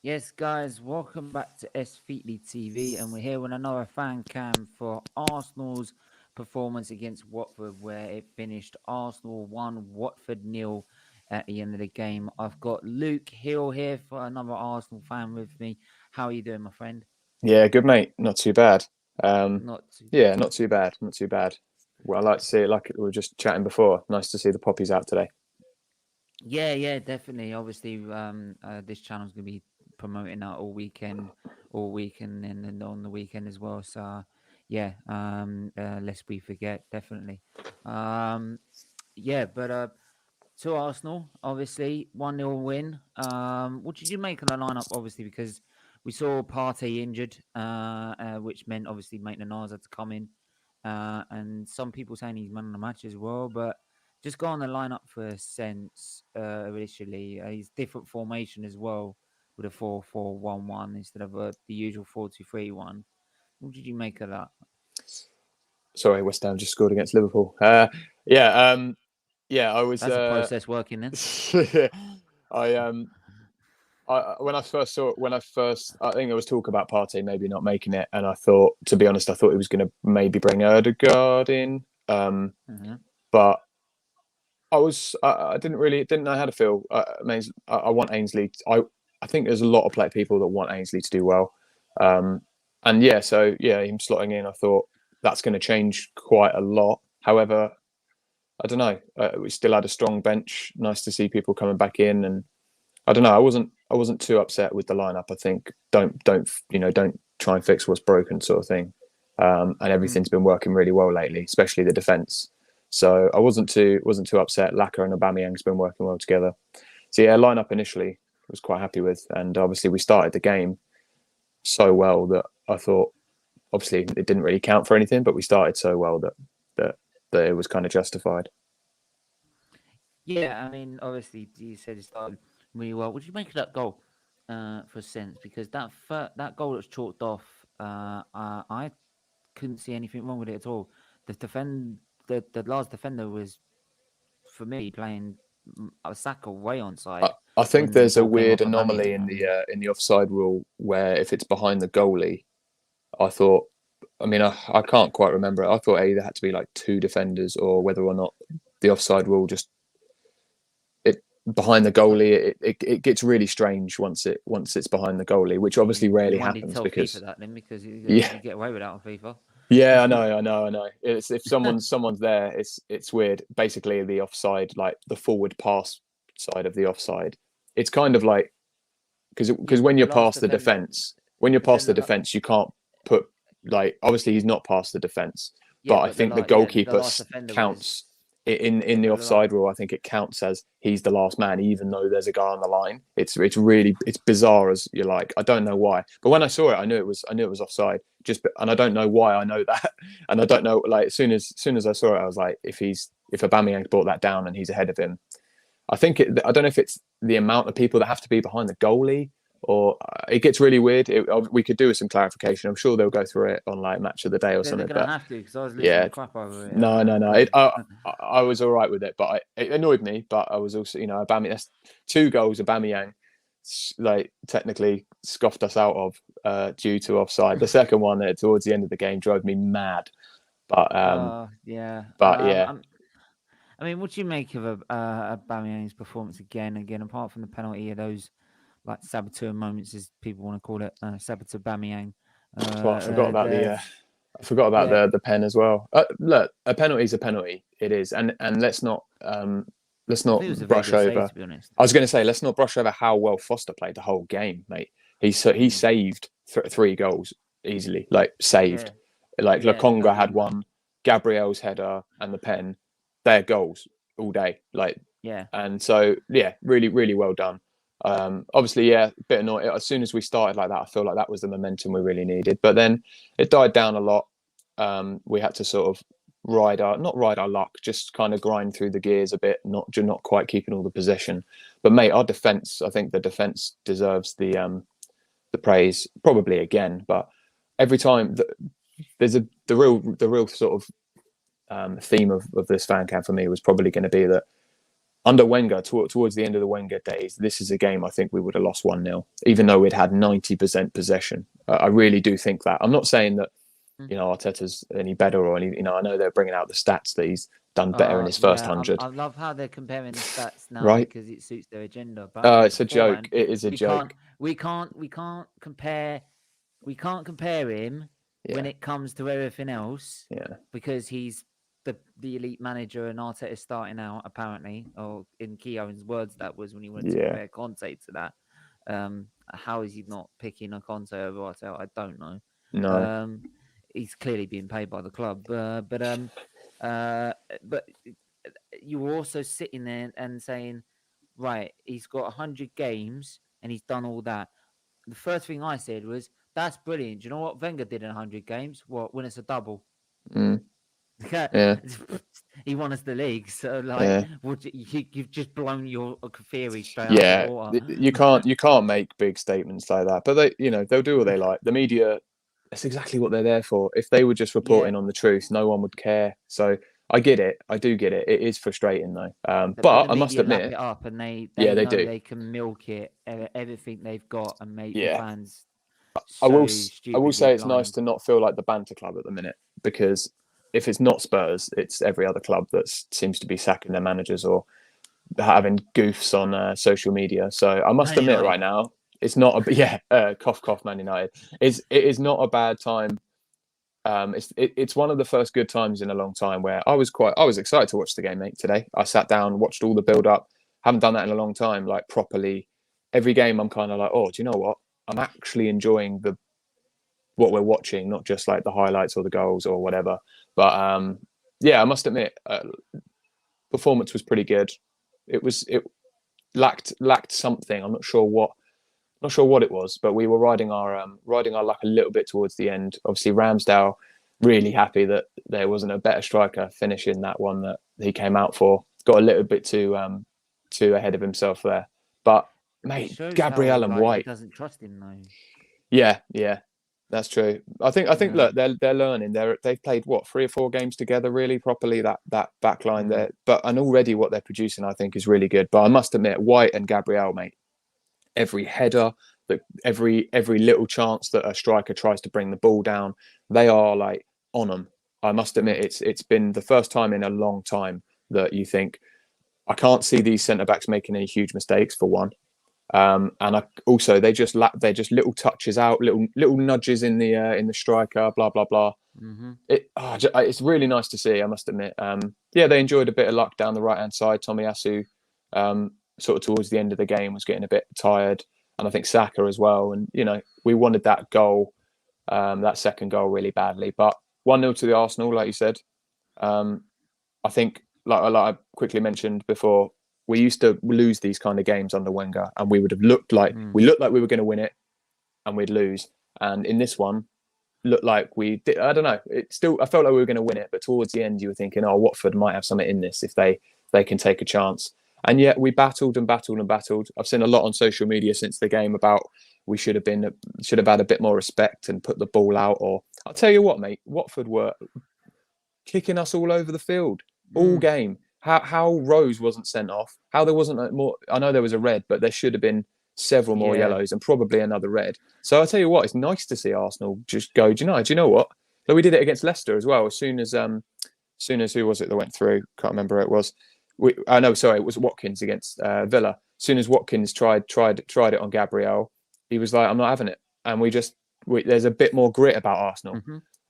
Yes, guys, welcome back to SFeatleyTV, and we're here with another fan cam for Arsenal's performance against Watford, where it finished Arsenal 1, Watford nil at the end of the game. I've got Luke Hill here for another Arsenal fan with me. How are you doing, my friend? Yeah, good mate. Not too bad. Not too Yeah, bad. not too bad. Not too bad. Well, I like to see it like we were just chatting before. Nice to see the poppies out today. Yeah, definitely. Obviously, this channel's gonna be promoting that all weekend, and on the weekend as well. So, yeah, lest we forget, definitely. Um, yeah, but to Arsenal, obviously, 1-0 win. What did you make of the lineup? Obviously, because we saw Partey injured, which meant obviously Maitland-Niles had to come in, and some people saying he's man of the match as well, but. Just go on the lineup for a sense initially. He's different formation as well with a 4-4-1-1 instead of the usual 4-2-3-1. What did you make of that? Sorry, West Ham just scored against Liverpool. Yeah, yeah. I was. That's a process working then. I when I first saw it, I think there was talk about Partey maybe not making it, and I thought, to be honest, I thought he was going to maybe bring Ødegaard in, Mm-hmm. but I didn't know how to feel. I want Ainsley. I think there's a lot of people that want Ainsley to do well, um, and yeah, so yeah, him slotting in, I thought that's going to change quite a lot. However, I don't know. We still had a strong bench. Nice to see people coming back in, and I don't know. I wasn't too upset with the lineup. I think don't try and fix what's broken, sort of thing. And Mm. everything's been working really well lately, especially the defense. So I wasn't too upset. Laka and Aubameyang's been working well together. So yeah, lineup initially I was quite happy with, and obviously we started the game so well that I thought obviously it didn't really count for anything, but we started so well that that it was kind of justified. Yeah, I mean, obviously you said it started really well. What did you make of that goal for a sense? Because that goal that's chalked off, I couldn't see anything wrong with it at all. The last defender was for me playing Saka way on I, side I think when the there's a ball came weird off anomaly Aubameyang. in the offside rule where if it's behind the goalie, I thought. I mean, I can't quite remember it. I thought either had to be like two defenders or whether or not the offside rule just it behind the Uh, goalie. It gets really strange once it's behind the goalie, which obviously you rarely might need to happens tell FIFA because that then, because yeah, you get away with that on FIFA. yeah, I know. It's if someone's there, it's weird. Basically, the offside, like the forward pass side of the offside, it's kind of like Yeah, because but when the you're last past the defender, defense, when you're but then past the defense, you can't put like obviously he's not past the defense, yeah, but I but think the the goalkeeper last defender was counts in the but the last. offside rule. I think it counts as he's the last man, even though there's a guy on the line. It's bizarre as you like. I don't know why, but when I saw it, I knew it was offside. And I don't know why I know that, and I don't know like as soon as I saw it, I was like, if Aubameyang brought that down and he's ahead of him, I don't know if it's the amount of people that have to be behind the goalie or it gets really weird. We could do with some clarification. I'm sure they'll go through it on like Match of the Day or They're something. gonna But have to because I was losing my yeah, crap over it no. because I was all right with it, but it annoyed me. But I was also, Aubameyang. That's two goals. Aubameyang, like technically scoffed us out of due to offside. The second one towards the end of the game drove me mad. But yeah. but yeah, I mean, what do you make of Aubameyang's performance again? Apart from the penalty, of those like saboteur moments, as people want to call it, saboteur Bamiyang. well, I forgot about The yeah, the pen as well. Look, a penalty is a penalty. It is, and let's I not think it was a very brush good save over. to be honest. I was going to say let's not brush over how well Foster played the whole game, mate. He Mm. saved three goals easily, like saved. Yeah, Like yeah, Lokonga had agreed. one, Gabriel's header and the pen. They're goals all day. Like, Yeah, and so yeah, really well done. Obviously, yeah, a bit annoying. As soon as we started like that, I feel like that was the momentum we really needed. But then it died down a lot. We had to sort of not ride our luck, just kind of grind through the gears a bit, not quite keeping all the possession. But mate, our defense, I think the defense deserves the praise probably again. But every time there's the real sort of theme of this fan camp for me was probably going to be that under Wenger, towards the end of the Wenger days, this is a game I think we would have lost 1-0, even though we'd had 90% possession. I really do think that. I'm not saying that, Arteta's any better or any, I know they're bringing out the stats that he's done better in his first 100. I love how they're comparing the stats now, right? because it suits their agenda. But It's a joke. It is a joke. We can't compare him when it comes to everything else. Yeah. Because he's the elite manager and Arteta's starting out, apparently, or in Keown's words, that was when he went to compare Conte to that. How is he not picking a Conte over Arteta? I don't know. No. He's clearly being paid by the club, but you were also sitting there and saying, right, he's got 100 games and he's done all that. The first thing I said was, that's brilliant. Do you know what Wenger did in 100 games? What, win us a double? Yeah. He won us the league. So, you've just blown your theory straight out the water. You can't make big statements like that. But they'll do what they like. The media, that's exactly what they're there for. If they were just reporting on the truth, no one would care. So I get it. I do get it. It is frustrating though. But I must admit, lap it up and they do. They can milk it, everything they've got, and make the fans. I will say it's nice to not feel like the banter club at the minute, because if it's not Spurs, it's every other club that seems to be sacking their managers or having goofs on social media. So I must admit right now, it's not cough cough Man United. It is not a bad time. It's one of the first good times in a long time where I was excited to watch the game, mate. Today I sat down, watched all the build up. Haven't done that in a long time, like properly. Every game I'm kind of like, oh, do you know what? I'm actually enjoying what we're watching, not just like the highlights or the goals or whatever. But I must admit, performance was pretty good. It lacked something. I'm not sure what it was, but we were riding our luck a little bit towards the end. Obviously, Ramsdale, really happy that there wasn't a better striker finishing that one that he came out for. Got a little bit too ahead of himself there. But mate, Gabriel and White, he doesn't trust him though. Yeah, that's true. I think look, they're learning. They've played 3 or 4 games together really properly. That back line there, and already what they're producing, I think, is really good. But I must admit, White and Gabriel, mate, every header, every little chance that a striker tries to bring the ball down, they are like on them. I must admit, it's been the first time in a long time that you think, I can't see these centre backs making any huge mistakes for one. And they just little touches out, little nudges in the striker, blah blah blah. It's really nice to see, I must admit. They enjoyed a bit of luck down the right hand side. Tomiyasu, sort of towards the end of the game, was getting a bit tired, and I think Saka as well. And we wanted that goal, that second goal, really badly. But 1-0 to the Arsenal, like you said. I think, like I quickly mentioned before, we used to lose these kind of games under Wenger, and we would have looked like we were going to win it, and we'd lose. And in this one, looked like we did. I don't know. I felt like we were going to win it, but towards the end, you were thinking, "Oh, Watford might have something in this if they can take a chance." And yet we battled and battled and battled. I've seen a lot on social media since the game about we should have had a bit more respect and put the ball out. Or I'll tell you what, mate, Watford were kicking us all over the field all game. How Rose wasn't sent off, how there wasn't more. I know there was a red, but there should have been several more yellows and probably another red. So I tell you what, it's nice to see Arsenal just go, do you know what? So we did it against Leicester as well. As soon as who was it that went through? Can't remember who it was. It was Watkins against Villa. As soon as Watkins tried it on Gabriel, he was like, I'm not having it. And there's a bit more grit about Arsenal.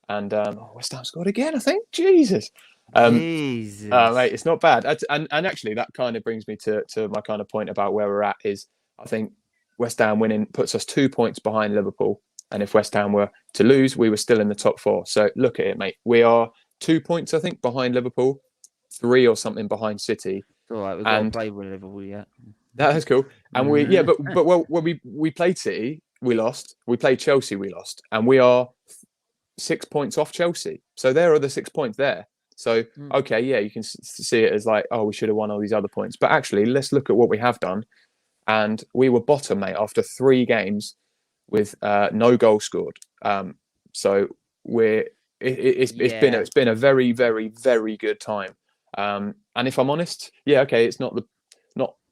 And West Ham scored again, I think. Jesus. Mate, it's not bad. And actually, that kind of brings me to my kind of point about where we're at. Is I think West Ham winning puts us 2 points behind Liverpool, and if West Ham were to lose, we were still in the top 4. So look at it, mate. We are 2 points, I think, behind Liverpool, 3 or something behind City. It's all right. We've got to play with Liverpool yet. That is cool. And we played City, we lost. We played Chelsea, we lost, and we are 6 points off Chelsea. So there are the 6 points there. So, okay, you can see it as like, oh, we should have won all these other points. But actually, let's look at what we have done. And we were bottom, mate, after 3 games with no goal scored. So it's been a very, very, very good time. And if I'm honest, it's not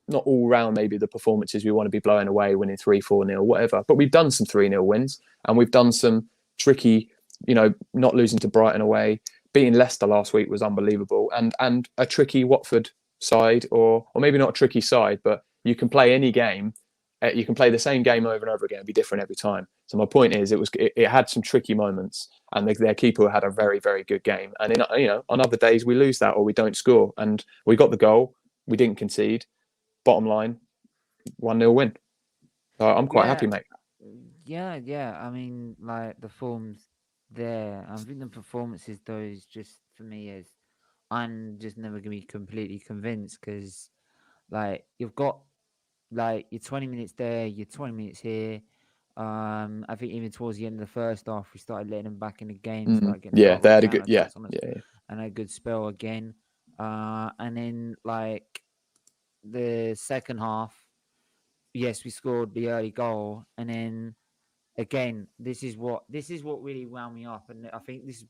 not all round maybe the performances we want to be blowing away, winning 3-4-0, whatever. But we've done some 3-0 wins, and we've done some tricky, not losing to Brighton away. Beating Leicester last week was unbelievable, and a tricky Watford side, or maybe not a tricky side, but you can play any game. You can play the same game over and over again and be different every time. So my point is, it had some tricky moments, and their keeper had a very, very good game. And on other days we lose that or we don't score, and we got the goal, we didn't concede. Bottom line, 1-0 win. So I'm quite happy, mate. Yeah. I mean, like, the form's there. I think the performances, though, is just, for me, is I'm just never gonna be completely convinced, because, like, you've got, like, you're 20 minutes there, you're 20 minutes here. I think even towards the end of the first half, we started letting them back in the game. Started getting Yeah, they had a good on us, yeah, and a good spell again. And then, like, the second half, yes, we scored the early goal, and then again, this is what really wound me up. And I think this,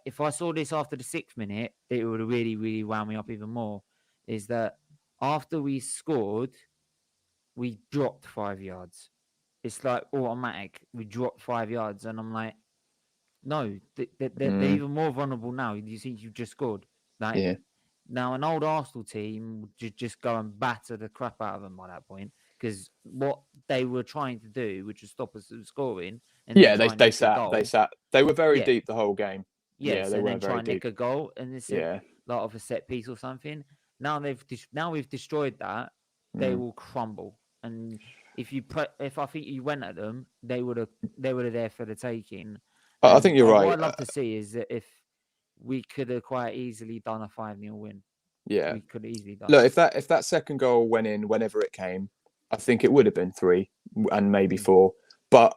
if I saw this after the 6th minute, it would have really, really wound me up even more. Is that after we scored, we dropped 5 yards. It's like automatic. We dropped 5 yards, and I'm like, no, they're even more vulnerable now. You see, you just scored. Like, yeah. now, an old Arsenal team would just go and batter the crap out of them by that point, because what they were trying to do, which was stop us from scoring, and Yeah, then they sat. They were very deep the whole game. Yes, Yeah, they and were then very try and nick deep. a goal, and it's a lot of a set piece or something. Now we've destroyed that. They will crumble, and if I think you went at them, they were there for the taking. I And think you're right. What I'd love to see is that if we could have quite easily done a 5-0 win. Yeah, we could have easily done. Look, if that second goal went in whenever it came, I think it would have been 3 and maybe 4. But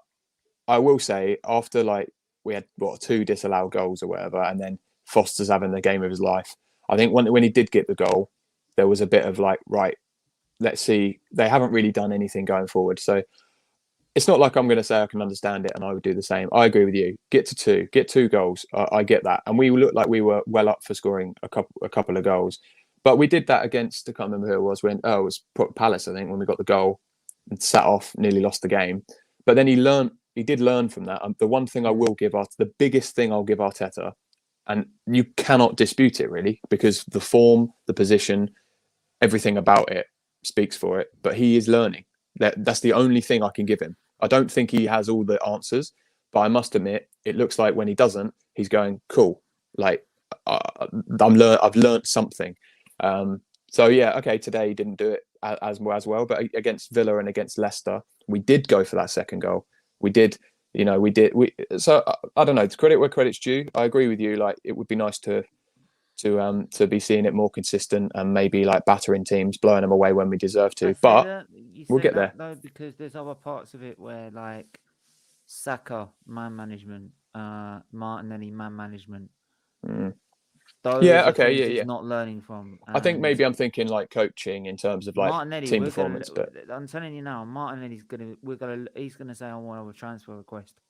I will say, after, like, we had 2 disallowed goals or whatever, and then Foster's having the game of his life, I think when he did get the goal, there was a bit of like, right, let's see. They haven't really done anything going forward, so it's not like I'm going to say I can understand it and I would do the same. I agree with you. Get to 2 goals. I get that, and we looked like we were well up for scoring a couple of goals. But we did that against, I can't remember who it was, it was Palace, I think, when we got the goal and sat off, nearly lost the game. But then he did learn from that. The one thing I will give the biggest thing I'll give Arteta, and you cannot dispute it really, because the form, the position, everything about it speaks for it. But he is learning. That's the only thing I can give him. I don't think he has all the answers, but I must admit, it looks like when he doesn't, he's going, cool. Like, I've learned something. So yeah, okay, today he didn't do it as well, but against Villa and against Leicester, we did go for that second goal. We did. So I don't know. Credit where credit's due. I agree with you. Like, it would be nice to be seeing it more consistent, and maybe like battering teams, blowing them away when we deserve to. But we'll get there. Though, because there's other parts of it where, like, Saka man management, Martinelli man management. Those are things he's not learning from. I think maybe I'm thinking like coaching in terms of like Martinelli, team performance. But I'm telling you now, Martinelli's he's gonna say, I want a transfer request.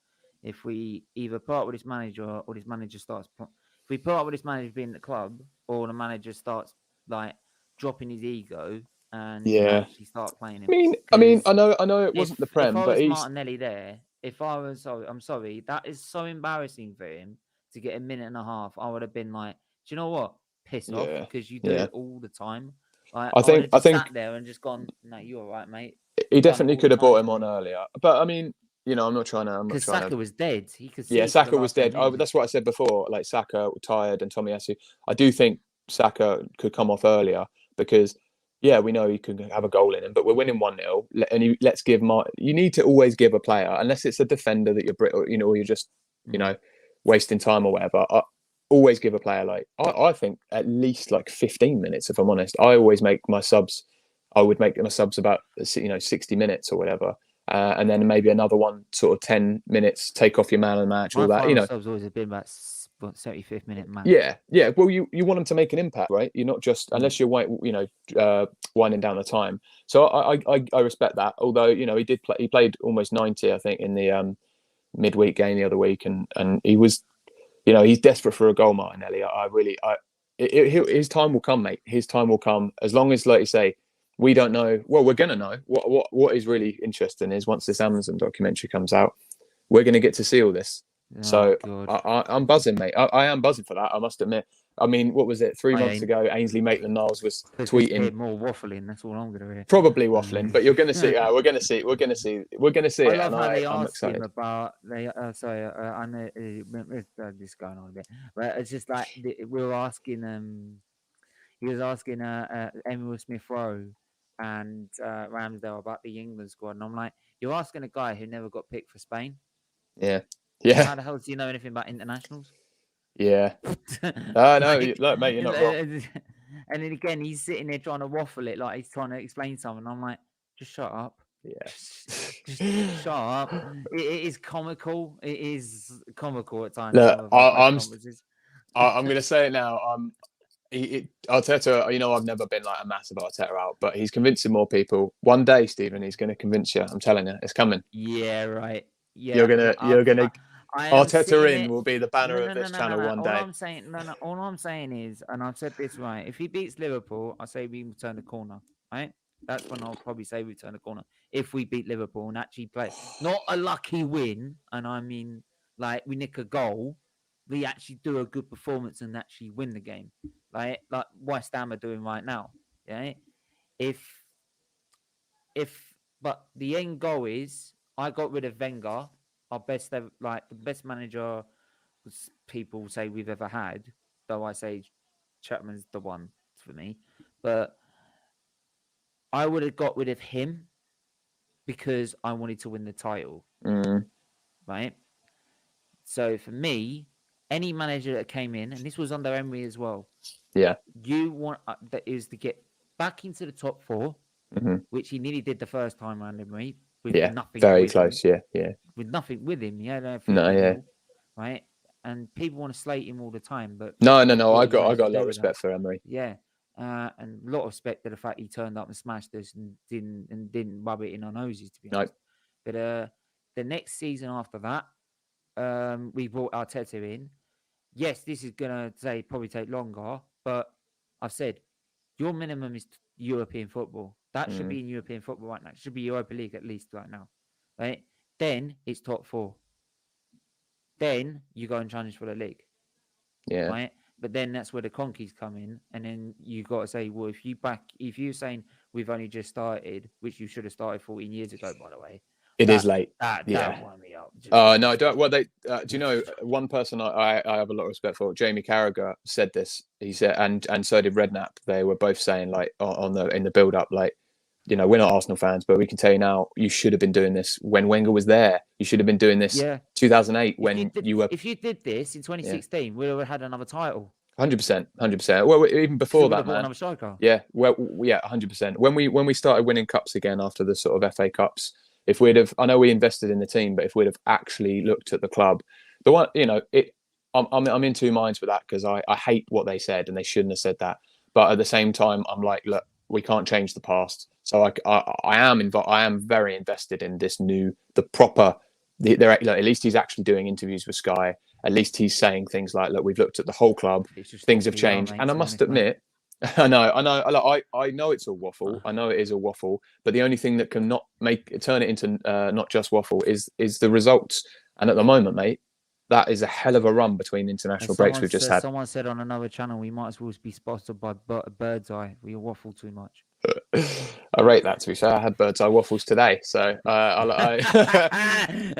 If we either part with this manager or this manager starts, if we part with this manager being at the club, or the manager starts, like, dropping his ego and actually start playing him. I mean, I know it wasn't the Prem, but he's Martinelli there. If I was, I'm sorry, that is so embarrassing for him to get a minute and a half. I would have been like, do you know what? Piss off, because you do it all the time. Like, I think sat there and just gone, no, you're all right, mate. He definitely could have brought him on earlier. But I mean, I'm not trying to. Because Saka was dead. He could. Saka was dead. That's what I said before. Like, Saka tired and Tomiyasu. I do think Saka could come off earlier, because we know he could have a goal in him, but we're winning 1-0. And let's give you need to always give a player, unless it's a defender that or you're just wasting time or whatever. Always give a player, like, I think at least like 15 minutes, if I'm honest. I always make my subs. I would make my subs about 60 minutes or whatever, and then maybe another one sort of 10 minutes. Take off your man of the match, all that. Subs always have been about 75th minute match. Yeah. Well, you want them to make an impact, right? You're not just, unless you're winding down the time. So I respect that. Although he played almost 90, I think, in the midweek game the other week, and he was. He's desperate for a goal, Martinelli. His time will come, mate. His time will come, as long as, like you say, we don't know. Well, we're going to know. What is really interesting is once this Amazon documentary comes out, we're going to get to see all this. Oh So God. I'm buzzing, mate. I am buzzing for that, I must admit. I mean, what was it? 3 I months ain't. ago, Ainsley Maitland-Niles was Let's just tweeting, hear more waffling. That's all I'm gonna hear. probably waffling, but you're going to see. We're going to see. I it, love and how they I'm ask him excited. about. Sorry, I know this going on a bit, but it's just like we were asking. He was asking Emil Smith Rowe and Ramsdale about the England squad, and I'm like, you're asking a guy who never got picked for Spain. Yeah, So yeah, how the hell do you know anything about internationals? yeah. No, Like, look, mate, you're not wrong. and then again, he's sitting there trying to waffle it, like he's trying to explain something. I'm like, just shut up. Yeah. Just shut up. It is comical. It is comical at times. Look, Some of the press conferences. I'm going to say it now. Arteta, I've never been like a massive Arteta out, but he's convincing more people. One day, Stephen, he's going to convince you. I'm telling you, it's coming. Yeah, right. You're Yeah, gonna. I am Arteta sitting in it. will be the banner of this channel No. one day. All I'm saying is, and I've said this right. If he beats Liverpool, I say we turn the corner. Right. That's when I'll probably say we turn the corner. If we beat Liverpool and actually play, not a lucky win, and I mean like we nick a goal, we actually do a good performance and actually win the game, like West Ham are doing right now. Yeah. If but the end goal is I got rid of Wenger, our best ever, like the best manager people say we've ever had. Though I say Chapman's the one for me, but I would have got rid of him because I wanted to win the title, right? So for me, any manager that came in, and this was under Emery as well, Yeah. you want that is to get back into the top 4, which he nearly did the first time around Emery with Yeah. nothing Very with close. him. Yeah. With nothing with him, he had a No. 50 Yeah. mil, right? And people want to slate him all the time, but No. what I he got managed a to lot of do with that, respect for Emery. yeah, and a lot of respect to the fact he turned up and smashed us and didn't rub it in our noses, to be honest. But the next season after that, we brought Arteta in. Yes, this is gonna probably take longer, but I've said your minimum is European football. That should be in European football right now. It should be Europa League at least right now, right? Then it's top 4. Then you go and challenge for the league, Yeah. right? But then that's where the conkies come in, and then you got to say, well, if you're saying we've only just started, which you should have started 14 years ago, by the way, It is late. That Yeah. wound me up. No, don't. Well, do you know one person I have a lot of respect for? Jamie Carragher said this. He said, and so did Redknapp. They were both saying like in the build up, like, we're not Arsenal fans, but we can tell you now, you should have been doing this when Wenger was there. You should have been doing this 2008 when you were. If you did this in 2016, we would have had another title. 100%, 100%. Well, even before that, man. Another striker. Yeah, well, yeah, 100%. When we started winning cups again after the sort of FA Cups, if we'd have, I know we invested in the team, but if we'd have actually looked at the club, the one, I'm in two minds with that because I hate what they said and they shouldn't have said that. But at the same time, I'm like, look, we can't change the past. So I am very invested in this the proper. At least he's actually doing interviews with Sky. At least he's saying things like, look, we've looked at the whole club. Things have changed, and I must admit. I know. I know it's a waffle. I know it is a waffle. But the only thing that can turn it into not just waffle is the results. And at the moment, mate, that is a hell of a run between international breaks we've just had. Someone said on another channel we might as well be sponsored by Bird's Eye. We waffle too much. I rate that, to be fair. I had Bird's Eye waffles today, so and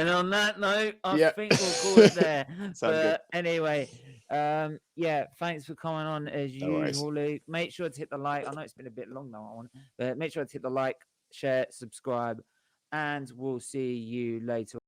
on that note, I think we'll call it there. But anyway, thanks for coming on as usual, Luke. Make sure to hit the like. I know it's been a bit long now, but make sure to hit the like, share, subscribe, and we'll see you later.